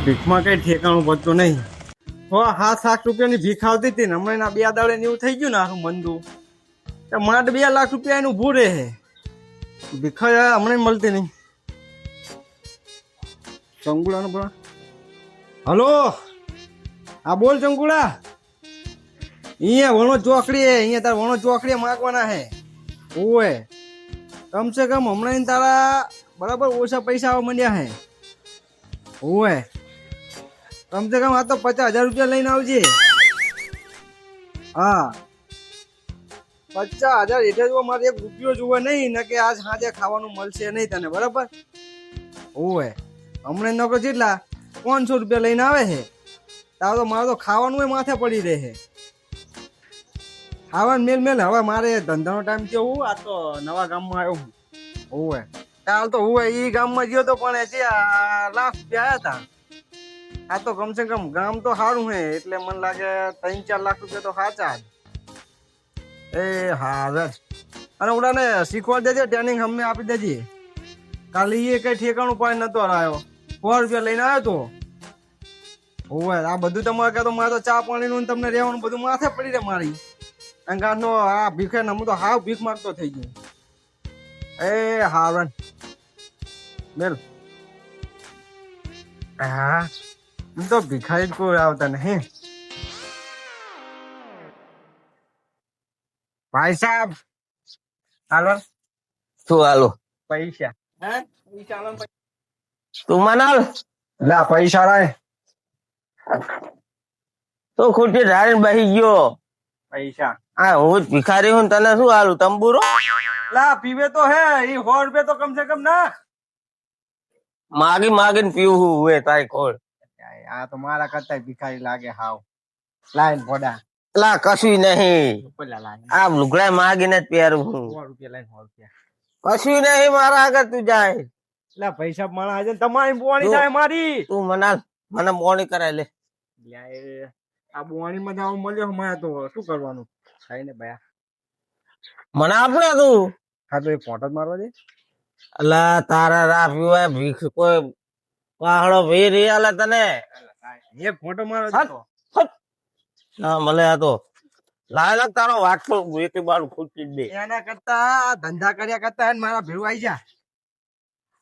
ભીખમાં કઈ ઠેકાણું પડતું નહીં. હો 7 લાખ રૂપિયાની ભીખ આવતી હતી ને હમણાં 2 દાડે ને એવું થઈ ગયું ને આખું મંદુ માંડ 2 લાખ રૂપિયા એનું ઊભું રહે. ભીખ હમણાં મળતી નહીં. ચંગુડાનો બોલા. હલો હા બોલ ચંગુડા. અહીંયા વણો ચોકડી અહીંયા તાર વણો ચોકડીએ માગવાના હે. ઓએ કમસે કમ હમણાં તારા બરાબર ઓછા પૈસા આવવા માંડ્યા હે. ઓએ કમસે કમ આ તો 50,000 રૂપિયા લઈને આવજે. હા 50,000 એટલે જો મારે 1 રૂપિયો જોવે નહીં ને કે આજ સાંજે ખાવાનું મળશે નહીં તને બરાબર. ઓએ હમણાં નોકરો કેટલા 500 રૂપિયા લઈને આવે છે. તાર તો મારે તો ખાવાનું માથે પડી રહે છે. ખાવાનું મેલ હવે મારે ધંધાનો ટાઈમ કેવું આ તો નવા ગામમાં આવ્યો હું. ઓવે કાલ તો હું એ ગામમાં ગયો તો પણ છે 1 લાખ રૂપિયા આવ્યા હતા. આ તો કમસે કમ ગામ તો સારું હે એટલે મને લાગે 3-4 લાખ રૂપિયા તો સાચા જ. એ હા અને ઓલાને શીખવા દેજે ટ્રેનિંગ અમને આપી દેજે. કાલે એ કઈ ઠેકાણું પાય નતો આવ્યો 100 રૂપિયા લઈને આવ્યો તો. ઓવે આ બધું તમારે કહે તો મારે તો ચા પાણીનું તમને રહેવાનું બધું માથે પડી રહે મારી. અંગાનો આ ભીખે ને હું તો હાવ ભીખ માગતો થઈ ગયો. એ હાવન બેલ હા હું તો ભીખાઈ જ કોઈ આવતા નહીં. ભાઈ સાહેબ હાલો શું હાલો પૈસા હે પૈસા હાલો તું મનાલ લા પૈસા લાય તો ખોટી ધારીને બેસી ગયો. પૈસા હા હું જ ભિખારી હું તને શું હાલું તંબુરો લા પીવે તો હે એ 100 રૂપિયા તો કમ સે કમ નાખ. માગીને પીવું હું તારી ખોળ. આ તો મારા કરતા ભિખારી લાગે હાવ. લાઈન ફોડા લા કશું નહીં પેલા લાઈન આ લુગડા માગીને જ પહેરું હું. 100 રૂપિયા લાઈન 100 રૂપિયા કશું નહીં મારા આગળ તું જાય. લા પૈસા માણા આજે તમારી બોણી જાય મારી. તું મનાલ મને મોણી કરાય લે. આ બોણી માં જાવ મળ્યો મારે તો શું કરવાનું થાય ને ભયા. મને આપણે તું હા તો એ ફોટો જ મારવા દે. અલા તારા રાહ પીવાય ભીખ કોઈ પાહડો ભી રહી આલે તને એક ફોટો મારવા દે. ના મળે આ તો લાયક તારો વાટકો એક બાર ખૂટી દે. એના કરતા ધંધા કર્યા કરતા મારા ભેળું આવી જા.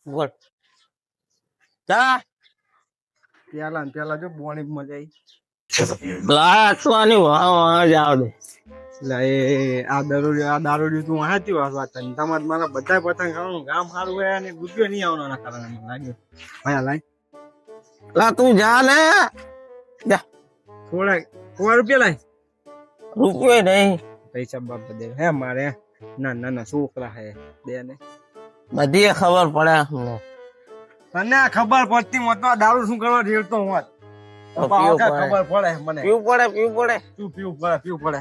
બોલ જા પેલા જો બોણી મજા આવી. લાસવાની વાહ જાવ દે. એટલે આ દારૂ તું વાંચી વાત ધંધામાં મારા બધા પતંગ ખાવાનું ગામ સારું હોય અને રૂપિયો નહીં આવવાના કારણે મને લાગ્યું ભાઈ લાઈ. લા તું જા ને જા થોડા 100 રૂપિયા લાય. રૂપિયો નહીં પૈસા બાપ દે હે મારે ના છોકરા હે દે ને બધી ખબર પડે અમને. તને ખબર પડતી મત દારૂ શું કરવા રેડતો હોત ખબર પડે મને. પીવું પડે શું પીવું પડે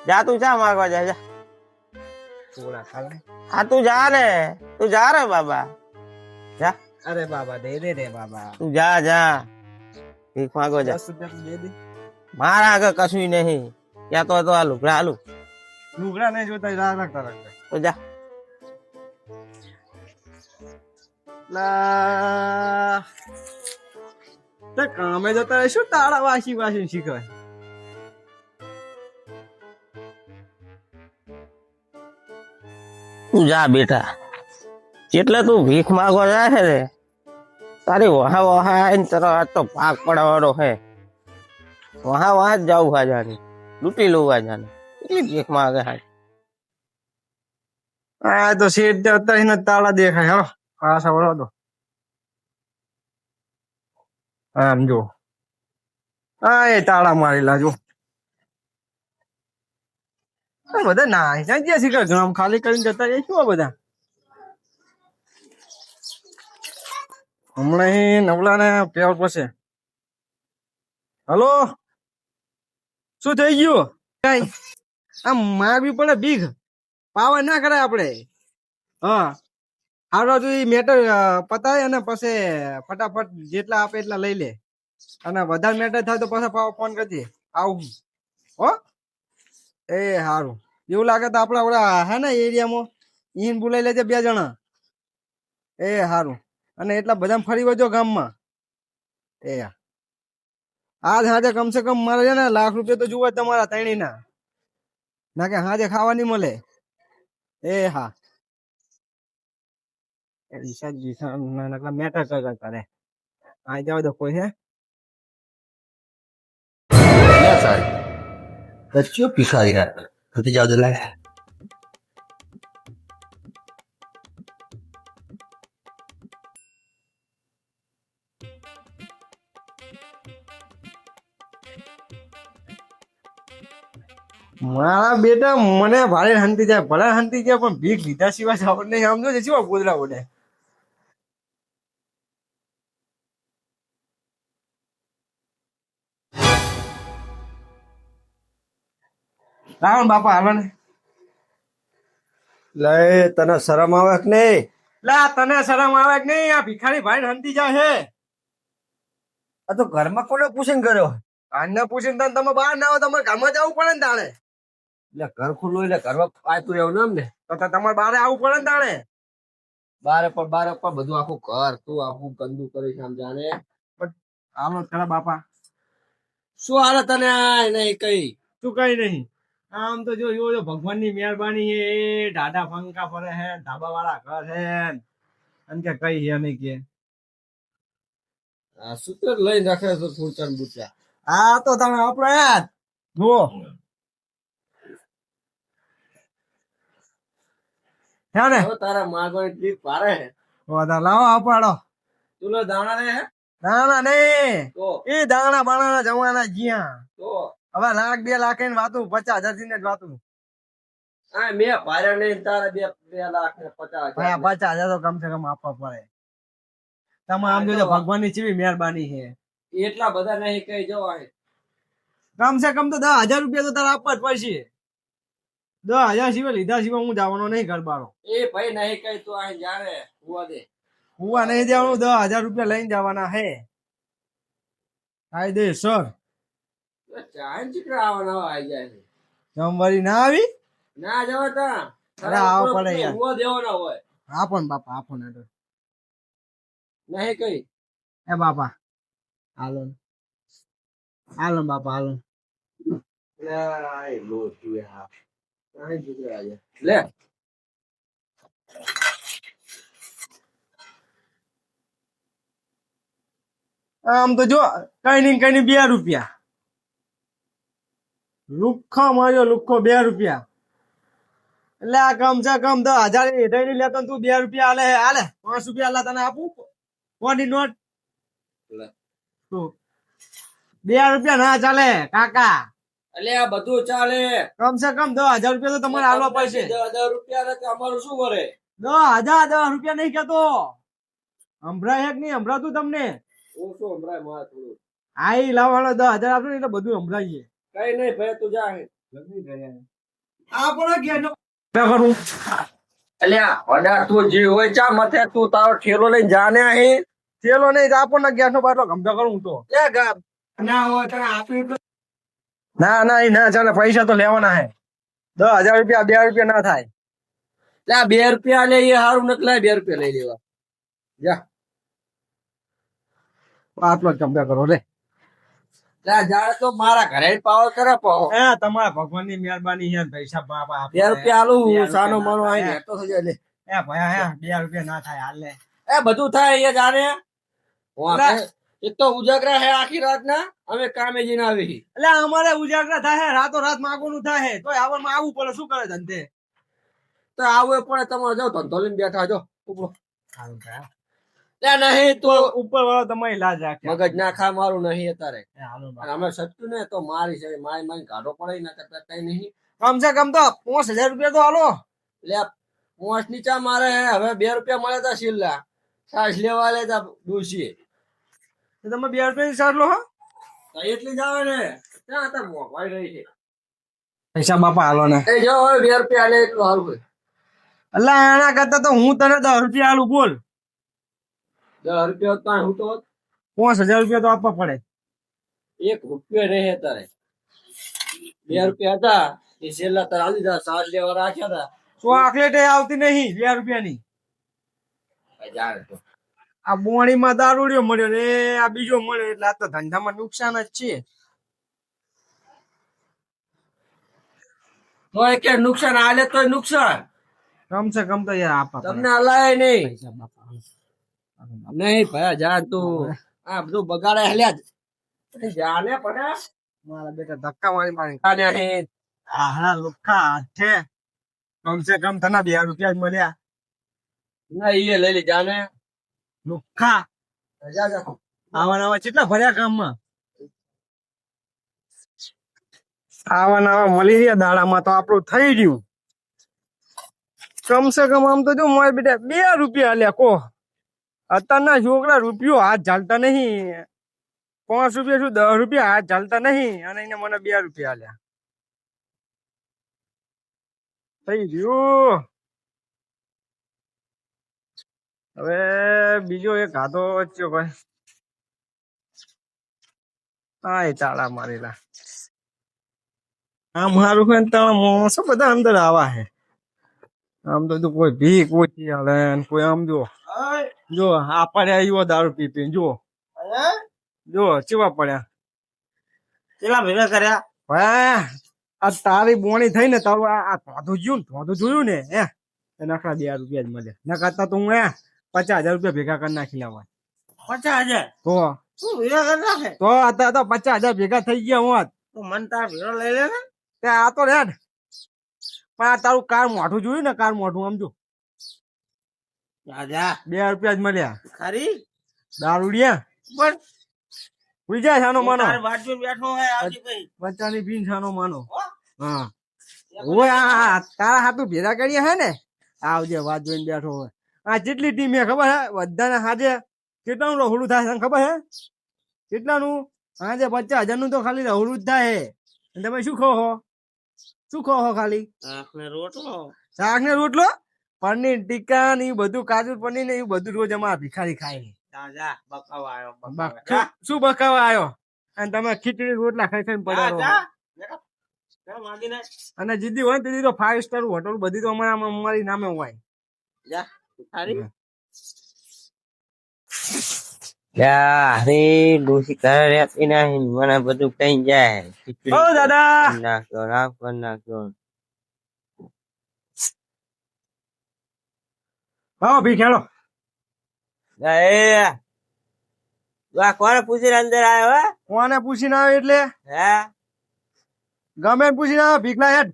જા તું ચા માગવા જા થોડા ખાલે. હા તું જા રે બાબા જા. અરે બાબા દે રે બાબા તું જા ભીખ માગવા જા. 10 રૂપિયા દે દે. મારા આગળ કશું નહીં ક્યાં તો આ લુગડા હાલું લુગડા નહીં જોતા રાખતા તો જા. કામે જતા શું તાળા વાસી શીખવાય. તું જા બેટા એટલે તું ભીખ માગવા જાય છે ને તારી વહા આવીને તારો આજ તો ભાગ પડવાનો હે. વહા જ જાઉં હાજાની લૂંટી લઉં હાજાની એટલી ભીખ માગે હાજ. હા તો શેઠ અત્યારે તાળા દેખાય હો પાછા વળો તો આમ જો હા એ તાળા મારેલા જો બધા ના જ્યાં શીખર ગામ ખાલી કરીને જતા જાય શું બધા. હમણાં નવલા ને પેવર પડશે. હલો શું થઈ ગયું કઈ આમ મારવી પડે બીઘ પાવર ના કરાય આપડે. હા હારો તું મેટર પતાય અને પછી ફટાફટ જેટલા આપે એટલા લઈ લે અને વધારે મેટર થાય તો પછી ફોન કરજે આવું હો. એ સારું એવું લાગે તો આપડા ઓલા હે ને એરિયામાં ઈન બોલાઈ લેજે 2 જણા. એ સારું અને એટલા બધા ફરી વળજો ગામમાં. એ આજ હાજે કમસે કમ મારે છે ને ₹1,00,000 તો જુઓ તમારા ત્રણેયના. ના કે હાજે ખાવા નહીં મળે. એ હા રિસાર્જ મેટર કરે આ જાવ તો કોઈ હે બચ્ચો ભિખારી યાર તો જાવ દે લાય મારા બેટા મને ભારે શાંતિ જાય ભલે શાંતિ જાય પણ ભીખ લીધા સિવાય સાવર નહીં સમજો છે શું ગોદડા ઉડે રાવણ બાપા હાલો ને લે તને શરમ આવે કે નહીં લા તને શરમ આવે કે નહીં આ ભિખારી ભાઈ શાંતિ જાય હે આ તો ઘરમાં કોને પૂછીને કર્યો આને પૂછીને તમે બહાર ના આવો તમારે ઘરમાં જવું પડે ને તાણે એટલે ઘર ખુલ્લું એટલે ઘરમાં પાયતું એવું નામ ને તો તમારે બહાર આવવું પડે ને તાણે બારે પણ બધું આખું ઘર તું આખું ગંદુ કરી આમ જાણે હાલો ખરા બાપા શું હાલે તને આ નહીં કઈ તું કઈ નહીં આમ તો જો ભગવાનની મહેરબાની હે એ ઢાઢા પંખા ફરે હે ધાબા વાળા ઘર હે અને કે કઈ હે નહીં કે આ સૂત્ર લઈને રાખે તો ફૂરચન બુચા આ તો તમે આપડે યાર જુઓ હે ને હવે તારા માગવાની ટ્રીક પારે હે બધા લાવો અપાડો તુલો દાણા રે હે દાણા નહીં તો એ દાણા બાણા જવાના જ્યાં તો હવે ₹1,00,000 2,00,000 ની વાતું 50,000 ની જ વાતું આ મેં પાર્યા નહીં તારા 2 લાખ ને 50,000 ભાઈ 50,000 તો કમસે કમ આપવા પડે તમે આમ જોજો ભગવાનની ચેવી મહેરબાની છે એટલા બધા નહીં કઈ જવા કમસે કમ તો ₹10,000 તો તારે આપવા જ પડશે 10,000 સિવાય લીધા સિવાય હું જવાનો નહીં ઘર બારો એ ભાઈ નહીં કઈ તું આ જાણે હુવા દે હુવા નહીં દેવાનું ₹10,000 લઈને જવાના હે કાયદેસર ચાંદ ચીકરા આવવાના આવી જાય છે જમવારી ના આવી ના જવા તા અરે આવો પડે યાર હુવા દેવાના હોય આપો ને બાપા આપો ને નહીં કઈ એ બાપા હાલો ને. હાલો ને બાપા હાલો લે આમ તો જો કઈ ની ₹2 લુખ્ખો માર્યો લુખ્ખો ₹2 એટલે આ કમસે કમ 10,000 હેઠળ ની લેતો ને તું ₹2 હાલે હાલે ₹5 હાલે તને આપું કોની નોટ લે. તું ₹2 ના ચાલે કાકા એટલે આ બધું ચાલે કમસે કમ ₹10,000 તો તમારે હાલવા પડશે ₹10,000 ને અમારું શું કરે ₹10,000 નહીં કેતો સંભળાય હે કે નહીં સંભળાતું તમને હું શું હમણાં માર થોડું આઈ લાવવાનો 10,000 આપજો ને એટલે બધું સંભળાઈએ કઈ નહીં ભાઈ તું જા આ પણ ઘેરનો કરું અલ્યા ઓર્ડર તું જે હોય ચા મથે તું તારો ઠેલો લઈને જાને અહીં થેલો નહીં આપો ને ગેસ નો બાટલો ગમતો કરું હું તો એ ગામ ના હોય તને આપી ના એ ના ચાલે પૈસા તો લેવાના હે ₹10,000 ₹2 ના થાય લે ₹2 લે એ હારું નથી લે ₹2 લઈ લેવા જા આટલો જ ગમતો કરો રે લે જાણે તો મારા ઘરે પાવર કરે પાવો એ તમારા ભગવાનની મહેરબાની છે પૈસા બાપા આપો. ₹2 આલું સાનો માનો આઈ નેતો થઈ જાય લે એ ભયા ₹2 ના થાય હાલ લે એ બધું થાય એ જાણે એક તો ઉજાગરા હે આખી રાત ના અમે કામે જઈને આવી એટલે અમારે ઉજાગરા થાય રાતો રાત માગવાનું થાય તો આવવામાં આવવું પડે શું કરે ધંધે તો આવું પડે તમારે જાવ ધંધો લઈને બેઠા જો ઉપરો નહીં તો ઉપર વાળો તમારી લાજ રાખે મગજ ના ખા મારું નહીં અત્યારે હાલો અમે સચ્યું ને તો મારી છે મારી કાઢો પડે ના કરતા કઈ નહીં કમસે કમ તો ₹5,000 તો હાલો લે પોંચ નીચા મારે હવે ₹2 મળે તા શીલા સાસ લેવા લે તા ડોસી તો તમે ₹2 ની સાર લો હો એટલી જ આવે ને ત્યાં તો મોંઘવાઈ રહી છે પૈસા બાપા હાલો ને એ જો હવે ₹2 લે એટલું સારું હોય એટલે એના કરતા તો હું તને ₹10 હાલું બોલ ₹10 તો હું તો ₹5,000 તો આપવા પડે ₹1 રહે તારે ₹2 હતા એ છેલ્લા તાર આવી જા સાસ લેવા રાખ્યા હતા ચોકલેટ આવતી નહીં ₹2 ની જાણે તો આ બોણીમાં દારૂડિયો મળ્યો ને આ બીજો મળ્યો એટલે આ તો ધંધામાં નુકસાન જ છે. તોય કે નુકસાન આલે તોય નુકસાન કમસે કમ તો યાર આપા તમને હલાય નહીં નહીં ભાઈ જા તું આ બધું બગાડે હલ્યા જ જાને પડે મારા બેટા ધક્કા મારી મારી આને અહીં આહલા લુખા છે. કમસે કમ તને 2 રૂપિયા જ મળ્યા. ના ઈ લઈ લે જાને લુખા જા જા આવા કેટલા ભર્યા કામમાં. આવા મળી રહ્યા દાડામાં તો આપણું થઈ ગયું. કમસે કમ આમ તો જો મારે બેટા 2 રૂપિયા લ્યા કો. અત્યારના છોકરા રૂપિયો હાથ ચાલતા નહીં. 5 રૂપિયા શું 10 રૂપિયા હાથ ચાલતા નહીં અને એને મને 2 રૂપિયા લ્યા થઈ ગયું. હવે બીજો એક હાથો વચ્ચે ભાઈ હા એ ચાળા મારેલા આમ હારું હોય ને તો માણસો બધા અંદર આવા હે. આમ તો કોઈ ભીખ ઓછી હાલે ને કોઈ આમ જો આ પડ્યા આવ્યો દારૂ પી પી જો ચેવા પડ્યા કેટલા ભેગા કર્યા ભાઈ. આ તારી બોણી થઈ ને તારું આ ધોધું જોયું ને હે નખરા 2 રૂપિયા જ મળે ન કરતા તો હું 50,000 રૂપિયા ભેગા કરી નાખી લાવવા. 50,000 તો શું ભેગા કરી નાખે તો અત્યારે તો 50,000 ભેગા થઈ ગયા હોત તો મન તાર ભેગો લઈ લે ને તે આ તો રેડ પણ આ તારું કાર મોઢું જોયું ને કાર મોઢું આમ જો રાજા 2 રૂપિયા જ મળ્યા. ખરી દારૂડિયા પણ ઉઈ છાનો માનો તાર બાજુ બેઠો હોય આવજી ભાઈ બચ્ચાની પીન છાનો માનો. હો? હા ઓય આ તારા હાથું ભેરા કર્યા હે ને આવજે વાત જોઈને બેઠો હોય. આ જેટલી ટીમ હે ખબર હે બધાને હાજે કેટલાનું રહોડું થાય તને ખબર હે કેટલાનું હાજે 50,000 નું તો ખાલી રહોડું જ થાય હે. અને તમે શું ખો હો ખાલી આખને રોટલો શાક ને રોટલો પનીર ટીકા ને એ બધું કાજુ પનીર ને એ બધું રોજ અમારા ભિખારી ખાય છે. રાજા બકાવા આવ્યો શું બકાવા આવ્યો અને તમે ખીચડી રોટલા ખાઈ ખાઈને પડ્યા રહો. માગીને અને જીદી હોય ને તેથી તો 5 સ્ટાર હોટલ બધી તો અમારી નામે હોય. જા ખરી અરે ડોસી ઘરે રહેતી નહીં મને બધું કઈ જાય ઓ દાદા નાખ્યો રાખ કરી નાખ્યો હા ભીખાડો એ વા કોને પૂછીને અંદર આવ્યો હે કોને પૂછીને આવે એટલે હે ગમે એને પૂછીને આવે ભીખના હેડ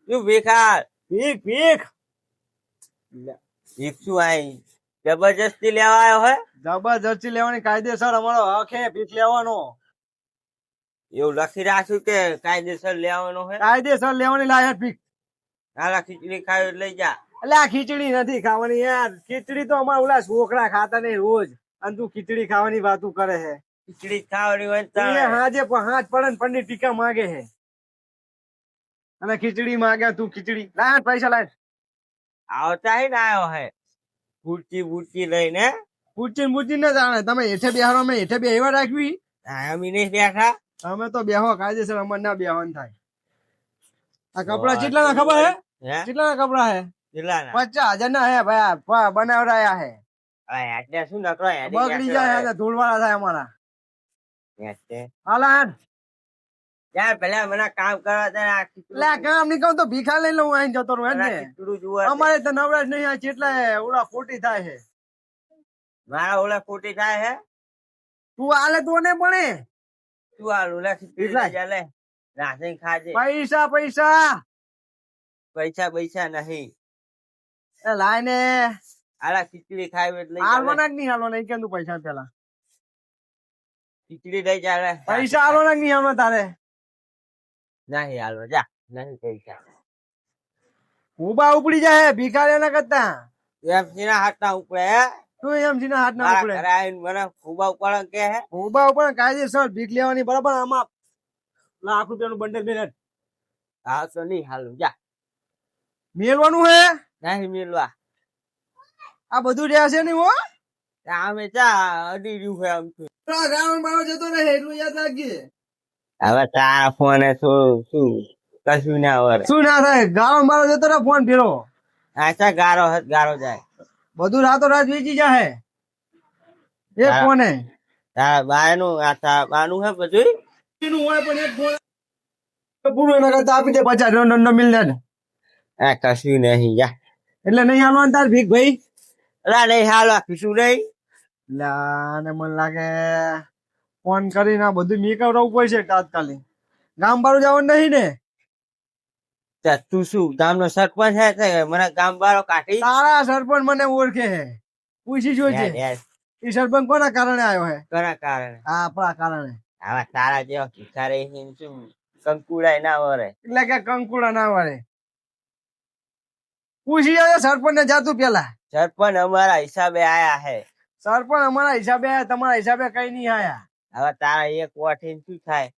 શું ભીખાર ભીખ ભીખ ભીખ શું આઈ જબરજસ્તી લેવા આવ્યો હે જબરજસ્તી લેવાની કાયદેસર અમારો હક હે ભીખ લેવાનો. એવું લખી રાખ્યું કે કાયદેસર લેવાનો હે કાયદેસર લેવાની લાયક ભીખ. હાલા ખીચડી ખાવી એટલે લઈ જા એટલે આ ખીચડી નથી ખાવાની યાર. ખીચડી તો અમારા ઓલા છોકરા ખાતા નહીં રોજ અને તું ખીચડી ખાવાની વાતું કરે છે. ખીચડી ખાવાની હોય એ હાજે હાથ પડે ને પનીર ટીકા માગે છે અને ખીચડી માગે તું ખીચડી લાય પૈસા લાય. આવતા હે ને આવ્યો હે બુટકી બુટકી લઈને પૂછી ને જાણે તમે હેઠે બેહારો અમે હેઠે બેહવા રાખવી. અમે નહીં બેઠા અમે તો બેહો કાયદેસર અમારે ના બેહવાનું થાય. આ કપડા કેટલા ના ખબર હે હે કેટલા ના કપડા હે કેટલાના 50,000 ના હે ભાઈ બનાવડાયા હે. હવે એટલે શું નકરો બગડી જાય ધૂળવાળા થાય અમારા. હેડે હાલા હેડ યાર પેલા મને કામ કરવા દે આ લે કામ નહીં કહું તો ભીખા લઈ લઉં અહીં જતો રહું ને. ખીચડું જુઓ અમારે તો નવરાજ નહીં આ કેટલા ઓલા ખોટી થાય છે. મારા ઓલા ખોટી થાય હે તું આલે તો ને પણ તું આ ઓલા ખીચડી જા લે રાસી ખાજે પૈસા પૈસા પૈસા પૈસા નહીં એ લાય ને આલા ખીચડી ખાવી એટલે હાલવાના જ નહીં હાલવાના કેમ તું પૈસા પેલા ખીચડી લઈ જા લે પૈસા હાલવાના જ નહીં હાલવા તારે નહીં હાલવા જા નહીં પૈસા ઉભા ઉપડી જાય ભિખારી ના કરતા એમ સીના હાથ ના ઉપડે હે તું એમ સીના હાથ ના મારા ઉપડે ઘરે આવીને મને ખુબા ઉપર કે હે ઉભા ઉપર કાયદેસર ભીખ લેવાની બરાબર. આમાં ₹1,00,000 બંડલ મેળ હા તો નહીં હાલું જા મેળવાનું હે નહીં મેળવા આ બધું રહ્યા છે નહીં હો. અમે ચા અડી રહ્યું છે આમ તો રાવણ બાવ જતો રહે એટલું યાદ રાખજે. હવે તારા ફોને શું શું કશું ના વરે શું ના થાય ગાળો મારો જતો રહે ફોન ફેરો આછા ગારો ગારો જાય બધું રાતો રાત વેચી જાય. એ કોને તારા બાનું આ તારા બાનું હે બધું એનું હોય પણ એક ફોન પૂરું એના કરતા આપી દે 50 દંડો મિલ જાય. આ કશું નહીં જા એટલે નહીં હાલવાનું તાર ભીખ ભાઈ. અલા નહીં હાલ આપીશું નહીં લા ને મને લાગે ફોન કરીને આ બધું મી કરાવવું પડશે તાત્કાલિક. ગામ બારું જવાનું નહીં ને? તું શું ગામનો સરપંચ હે તે મને ગામ વાળો કાઢી તારા સરપંચ મને ઓળખે હે, પૂછી જોજે. એ સરપંચ કોના કારણે આવ્યો હે? કરા કારણે આ આપણા કારણે. આવા તારા જેવા ભિખારી શું કંકુડાય ના વરે એટલે કે કંકુડા ના વળે. પૂછી જોજે સરપંચ ને જાતું પેલા. સરપંચ અમારા હિસાબે આયા હે. સરપંચ અમારા હિસાબે આયા, તમારા હિસાબે કઈ નહીં આયા. હવે તારા એક વોટ શું થાય?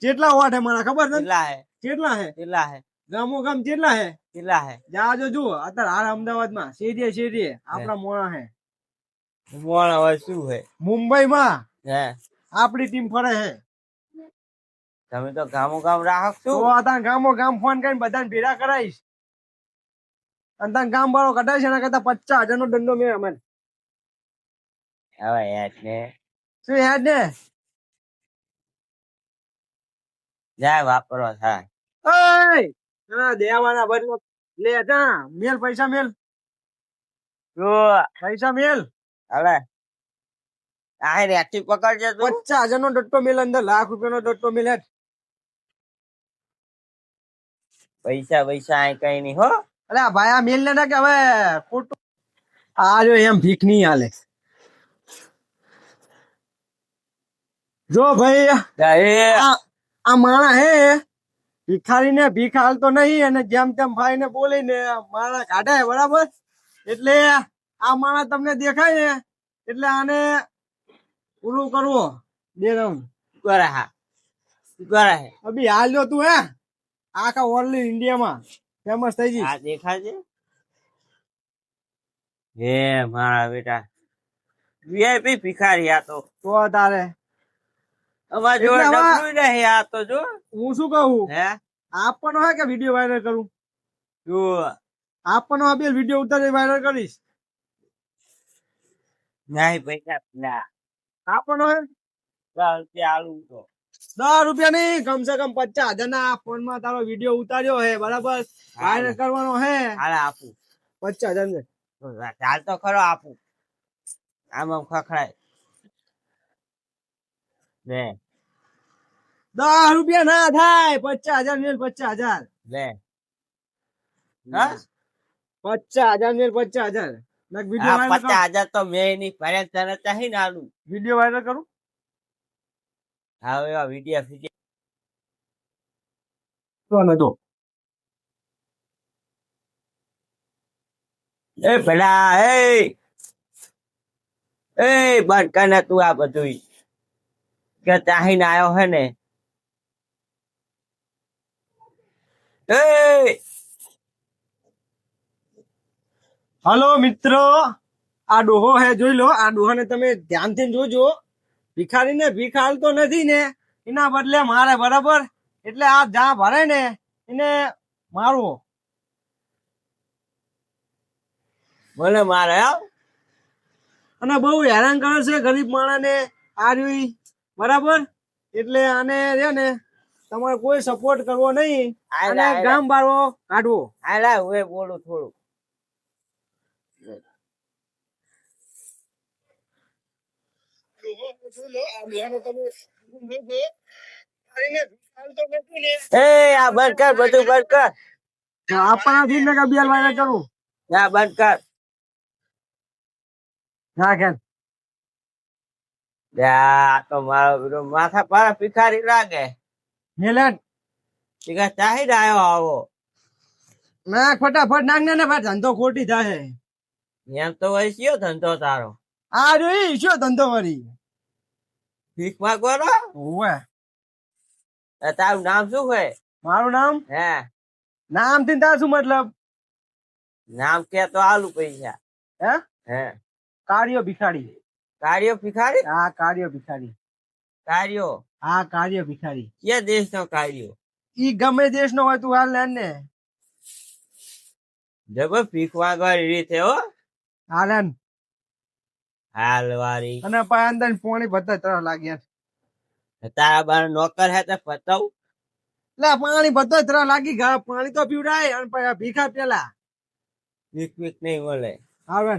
કેટલા વોટ હે મને ખબર નથી. કેટલા હે કેટલા હે? કેટલા હે ગામો ગામ કેટલા હે? કેટલા હે જાજો જુઓ અત્યારે હાલ અમદાવાદમાં શેરીએ શેરીએ આપણા મોણા હે. મોણ હવે શું હે મુંબઈમાં હે આપડી ટીમ ફરે હે. તમે તો ગામો ગામ રાખો તો શું આ ગામો ગામ ફોન કરીને બધાને ભેગા કરાવીશ અને તાન ગામ વાળો કઢાય છે એના કરતા 50,000 નો દંડો મેં અમને. હવે યાર ને શું યાદ ને? જાય વાપરવા થાય હા દેવાના બદલો લે જા મેલ પૈસા મેલ જો પૈસા મેલ. હવે આ રેતી પકડજે તું 50,000 નો દટ્ટો મેલ અંદર ₹1,00,000 નો દટ્ટો મેલ. પૈસા પૈસા આ કઈ નહીં હો અરે આ ભાઈ આ મેલ ને કે હવે ખોટું આ જો એમ ભીખ નહીં હાલે. જો ભાઈ આ માણા હે ભિખારી ને ભીખ હાલતો નહીં અને જેમ તેમ ભાઈ ને બોલીને માણા કાઢાય બરાબર. એટલે આ માણા તમને દેખાય ને એટલે આને પૂરું કરવો દેરમ કરે હા કરે હે અભી હાલ જો તું હે આખા ઓલ ઇન્ડિયામાં ફેમસ થઈ ગઈ. આ દેખાય છે હે મારા બેટા વીઆઈપી ભિખારી આ તો તારે અમાર એટલે જોડે આવા- ડબલું નહીં આ તો જો હું શું કહું હે આપવાનો હે કે વિડીયો વાયરલ કરું? જો આપવાનો બે વિડીયો ઉતારી વાયરલ કરીશ. નહીં પૈસા ના આપવાનો હે રૂપિયા આલુ તો ₹10 નહીં કમસે કમ 50,000 ના ફોન માં તારો વિડીયો ઉતાર્યો હે બરાબર વાયરલ કરવાનો હે. હાલે આપું 50,000 ને ચાલ તો ખરો આપું આમ આમ ખખડાય લે ₹10 ના થાય 50,000 મેલ 50,000 લે હા 50,000 મેલ 50,000 નક વિડીયો આ વાયરલ કરું 50,000 તો મેં ની ભરે તને ચાહી ને આલું વિડીયો વાયરલ કરું હવે એવા વિડીયો ફીજે તો ન તો એ ભલા એ બંધ કર ને તું આ બધું કે ચાહીને આવ્યો હે ને એ હલો મિત્રો આ ડોહો હે જોઈ લો. આ ડોહાને તમે ધ્યાનથી જોજો. ભિખારીને ભીખ હાલતો નથી ને એના બદલે મારે બરાબર. એટલે આ જ્યાં ભરે ને એને મારવો. બોલે મારે અને બહુ હેરાન કરે છે ગરીબ માણસને આ રહ્યું બરાબર. એટલે આને છે ને તમારે કોઈ સપોર્ટ કરવો નહીં અને ગામ બારો કાઢવો. હાલા હું બોલું થોડું એ આ બંધ કર બધું બંધ કર આપણાથી ને કબિયલ વાયરલ કરું આ બંધ કર હા કેમ આ તો મારો બીજો માથા પારા ભિખારી લાગે મેલેટ ટીકા ચાહી રહ્યો આવો નાખ ફટાફટ નાખ ને ભાઈ ધંધો ખોટી થાય. એમ તો હોય કયો ધંધો તારો આ જોઈ શું ધંધો વળી ભીખ માંગવાનો ઓવે. તારું નામ શું છે મારું નામ હે નામ થી તાર શું મતલબ? નામ કે તો આલુ પૈસા હે હે કાર્યો ભિખારી. કાર્યો ભિખારી હા કાર્યો ભિખારી. કાર્યો હા કાર્યો ભિખારી. કે દેશ નો કાર્યો ઈ ગમે દેશ નો હોય તું હાલ લે ને જબર ભીખ માંગવાની રીતે હો હાલ હાલવારી અને પાછા અંદર પાણી બધા તરફ લાગ્યા તારા બાર નોકર હે તો પતાવ એટલે પાણી બધા તરફ લાગી ગયા પાણી તો પીવડાય અને પાછા ભીખા પેલા વીક વીક નહીં મળે આવે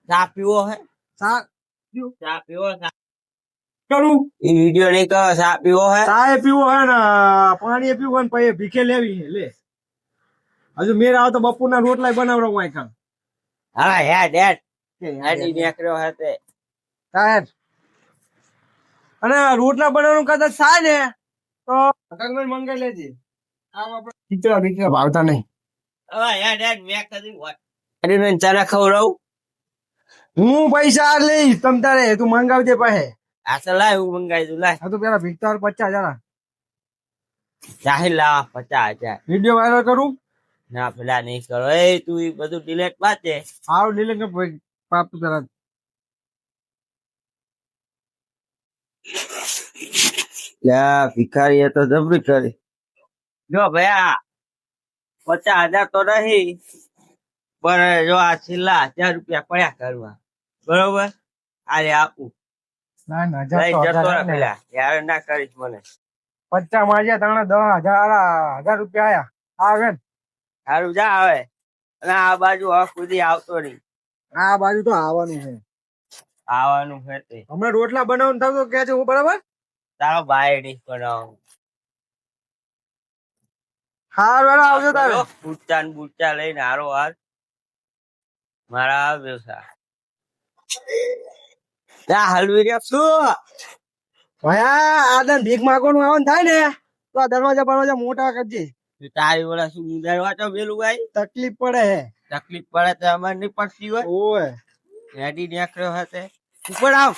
ચા પીવો હે સા ચા પીવો કરું એ વિડીયો નહીં કહો ચા પીવો હે ચાય પીવો હે ને પાણી પીવું હોય ને પછી ભીખે લેવી છે લે હજુ મેર આવે તો બપોરના રોટલા બનાવરો હોય ખાન હા હેડ હેડ હેડી નીકળ્યો હે તે સાહેબ અને રોટલા બનાવવાનું કદાચ થાય ને તો હોટલમાં મંગાઈ લેજે આમ આપણે ખીચડા બીચડા ભાવતા નહીં હવે હેડ હેડ મેં કદી હેડીને ચા ખવડાવું હું પૈસા લઈશ તમ તારે તું મંગાવજે પાસે આ તો લાય હું મંગાવી દઉં લાય આ તો પેલા ભીખતા 50,000 જાહેર લાવા 50,000 વિડીયો વાયરલ કરું ના પેલા નહીં કરો એ તું ઈ બધું ડિલેટ પાતે આવ ડિલે કે પાપ પેલા લ્યા ભિખારી તો જબરી કરી જો ભયા 50,000 તો નહીં પણ જો આ છેલ્લા 1,000 રૂપિયા પડ્યા ઘરમાં બરોબર આજે આપું ના ના લઈ જતો રહે પેલા યાર ના કરીશ મને 50 માર્યા તાણે 10,000 રૂપિયા આયા આવે ને સારું જા આવે અને આ બાજુ હવે સુધી આવતો નહીં આ બાજુ તો આવવાનું છે આવવાનું છે તે હમણાં રોટલા બનાવવાનું થતું તો કે છે હું બરાબર તારો ભાઈ ડીશ બનાવું હા વેળા આવજો તારે બુચ્ચા ને બુચ્ચા લઈને હારો હાર મારા વ્યવસાય ત્યાં હલવી રહ્યો શું ભયા આદન ભીખ માંગવાનું આવવાનું થાય ને તો આ દરવાજા બરવાજા મોટા કરજે તારી વડા શું ઉધારવા તો પેલું ભાઈ તકલીફ પડે હે તકલીફ પડે તો અમારે નહીં પડતી હોય ઓય રેડી નીકળ્યો હશે ઉપર આવ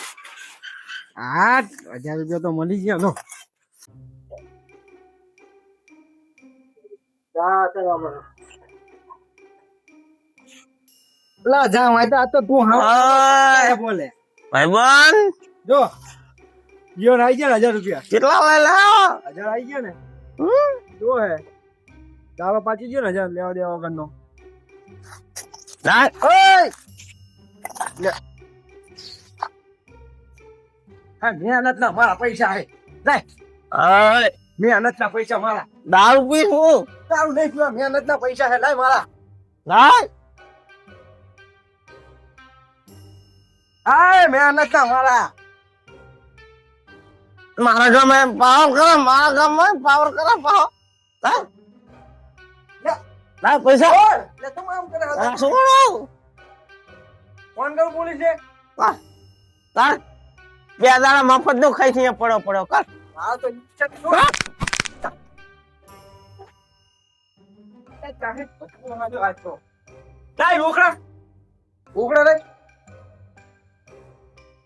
8,000 રૂપિયા તો મળી ગયા નો લા જા હોય તો આ તો તું હા બોલે ભાઈબંધ જો જીઓ આવી ગયા ને 1,000 રૂપિયા કેટલા વાળા 1,000 આવી ગયા ને જો હે દાવા પાછી ગયો ને 1,000 લેવા દેવા વગરનો ના ઓય લે હા મહેનત ના મારા પૈસા હે લે ઓય મહેનત ના પૈસા મારા દારૂ પી હું તારું નહીં પીવા મહેનત ના પૈસા હે લાય મારા ના આય મહેનત ના મારા મારા ગામે પાવર કરે મારા ગામમાં પાવર કરે પાવર ના પૈસા લે તું આમ કરે શું કરું ફોન કરું પોલીસ છે તાર બે દાડા મફત નું ખાઈ છે પડો પડો કર હા તો ઈચ્છા તો લાય રોકડા રોકડા રે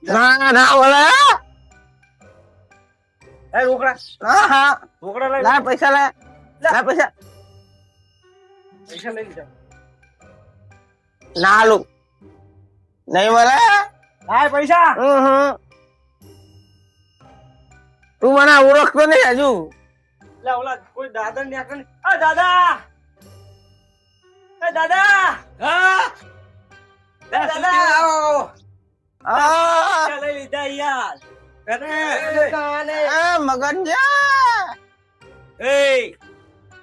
ના ના ઓલે એ રોકડા હા હા રોકડા લઈ લા પૈસા લે લા પૈસા પૈસા લઈ લીધા ના લું નહીં મળે લાય પૈસા તું મને ઓળખતો નહીં હજુ લે ઓલા કોઈ દાદા ને આકન આ દાદા એ દાદા હા દાદા આવો આ લઈ લીધા યાર મગન જા એ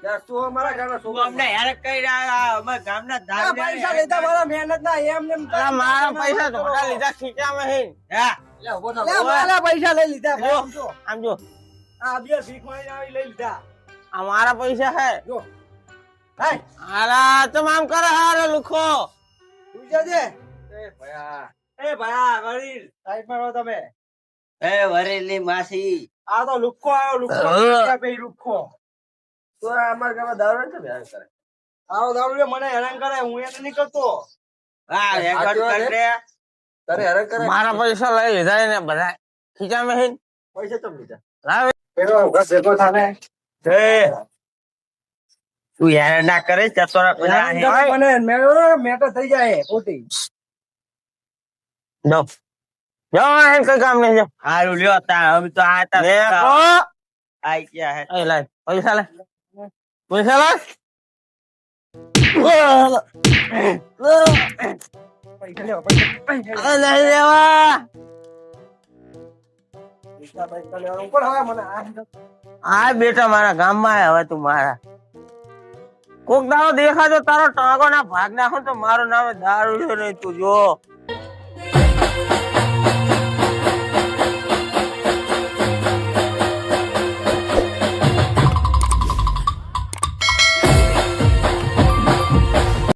યાર તું અમારા ગામના તું છોકરા અમને હેરાન કરી રહ્યા અમારા ગામના આ પૈસા લીધા મારા મહેનત ના એમ નેમ અલા, મારા પૈસા ધોકા લીધા ખીચામાં હે હા લે ઉભો થા લે મારા પૈસા લઈ લીધા જો. આમ જો આમ જો આ બે ભીખ માંગી આવી લઈ લીધા આ મારા પૈસા હે જો હાય આલા તમામ કરે હારે લુખો તું જજે એ ભયા વડીલ સાઈડ માં રહો તમે એ વરેલી માસી આ તો લુખ્ખો આવ્યો લુખ્ખો હા. ક્યાં પે લુખ્ખો તો અમારા ગામમાં દારૂ છે હેરાન કરે આવો દારૂ લે મને હેરાન કરે હું એને નહીં કરતો હા રેકોર્ડ કર રે તારે હેરાન કરે મારા પૈસા લઈ લીધા એને બધા ખીચામાં હે પૈસા ચમ લીધા લાવ પેલો ઘર ભેગો થાને તું યાર ના કરે ચતોરા પેલા હે મને મેટર થઈ જાય ખોટી નો જો એમ કઈ કામ નહીં જો હારું લ્યો તા હવે તો આ તા આઈ ગયા હે એ લે પૈસા લે પૈસા લે પૈસા લેવા, પૈસા આ નહીં લેવા. પૈસા લેવાનું પણ હવે મને આ બેટા મારા ગામમાં આય હવે તું મારા. કોક દાડો દેખાજો તારો ટાંગો ના ભાગ નાખો તો મારું નામ દારૂ છે નહીં તું જો.